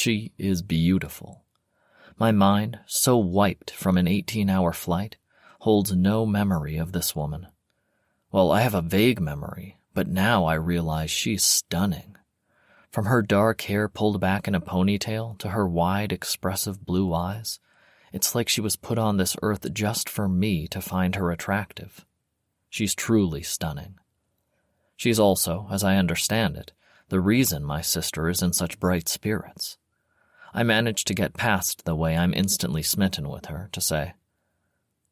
She is beautiful. My mind, so wiped from an 18-hour flight, holds no memory of this woman. Well, I have a vague memory, but now I realize she's stunning. From her dark hair pulled back in a ponytail to her wide, expressive blue eyes, it's like she was put on this earth just for me to find her attractive. She's truly stunning. She's also, as I understand it, the reason my sister is in such bright spirits. I managed to get past the way I'm instantly smitten with her to say,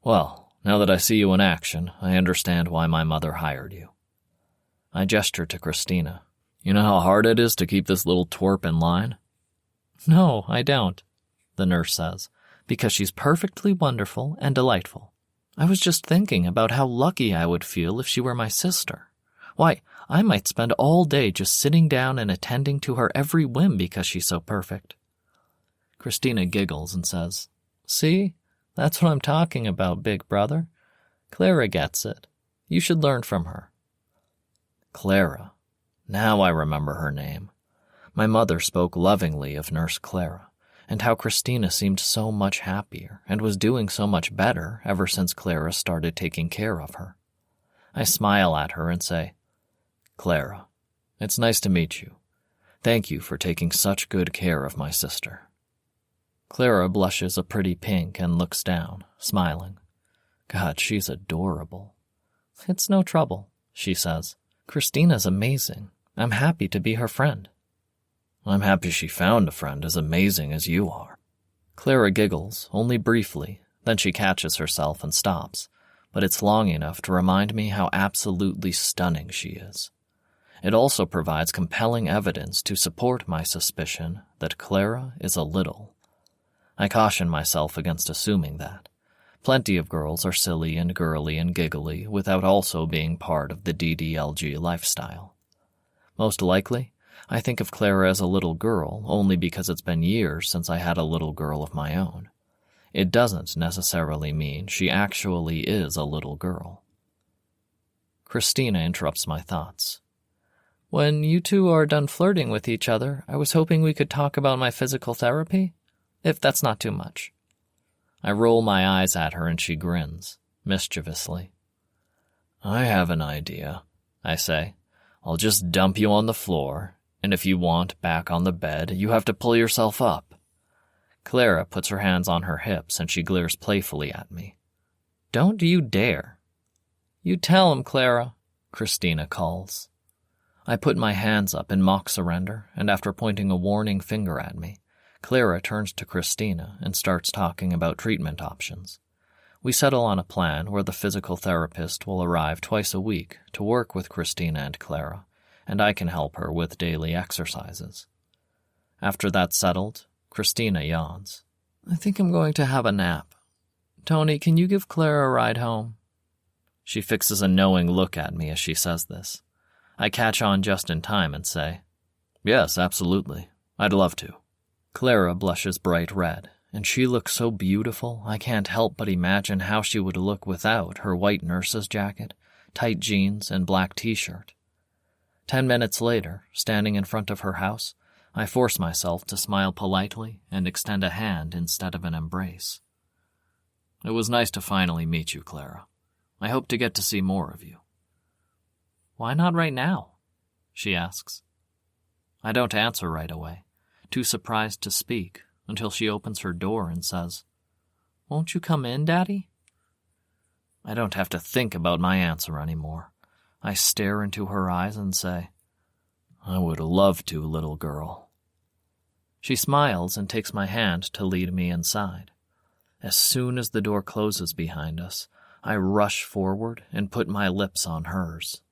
"Well, now that I see you in action, I understand why my mother hired you." I gesture to Christina. "You know how hard it is to keep this little twerp in line?" "No, I don't," the nurse says, "because she's perfectly wonderful and delightful. I was just thinking about how lucky I would feel if she were my sister. Why, I might spend all day just sitting down and attending to her every whim because she's so perfect." Christina giggles and says, "See, that's what I'm talking about, big brother. Clara gets it. You should learn from her." Clara. Now I remember her name. My mother spoke lovingly of Nurse Clara, and how Christina seemed so much happier and was doing so much better ever since Clara started taking care of her. I smile at her and say, "Clara, it's nice to meet you. Thank you for taking such good care of my sister." Clara blushes a pretty pink and looks down, smiling. God, she's adorable. "It's no trouble," she says. "Christina's amazing. I'm happy to be her friend." "I'm happy she found a friend as amazing as you are." Clara giggles, only briefly, then she catches herself and stops, but it's long enough to remind me how absolutely stunning she is. It also provides compelling evidence to support my suspicion that Clara is a little. I caution myself against assuming that. Plenty of girls are silly and girly and giggly without also being part of the DDLG lifestyle. Most likely, I think of Clara as a little girl only because it's been years since I had a little girl of my own. It doesn't necessarily mean she actually is a little girl. Christina interrupts my thoughts. "When you two are done flirting with each other, I was hoping we could talk about my physical therapy, if that's not too much." I roll my eyes at her and she grins, mischievously. "I have an idea," I say. "I'll just dump you on the floor, and if you want back on the bed, you have to pull yourself up." Clara puts her hands on her hips and she glares playfully at me. "Don't you dare." "You tell him, Clara," Christina calls. I put my hands up in mock surrender, and after pointing a warning finger at me, Clara turns to Christina and starts talking about treatment options. We settle on a plan where the physical therapist will arrive twice a week to work with Christina and Clara, and I can help her with daily exercises. After that's settled, Christina yawns. "I think I'm going to have a nap. Tony, can you give Clara a ride home?" She fixes a knowing look at me as she says this. I catch on just in time and say, "Yes, absolutely. I'd love to." Clara blushes bright red, and she looks so beautiful I can't help but imagine how she would look without her white nurse's jacket, tight jeans, and black t-shirt. 10 minutes later, standing in front of her house, I force myself to smile politely and extend a hand instead of an embrace. "It was nice to finally meet you, Clara. I hope to get to see more of you." "Why not right now?" she asks. I don't answer right away, too surprised to speak, until she opens her door and says, "Won't you come in, Daddy?" I don't have to think about my answer anymore. I stare into her eyes and say, "I would love to, little girl." She smiles and takes my hand to lead me inside. As soon as the door closes behind us, I rush forward and put my lips on hers.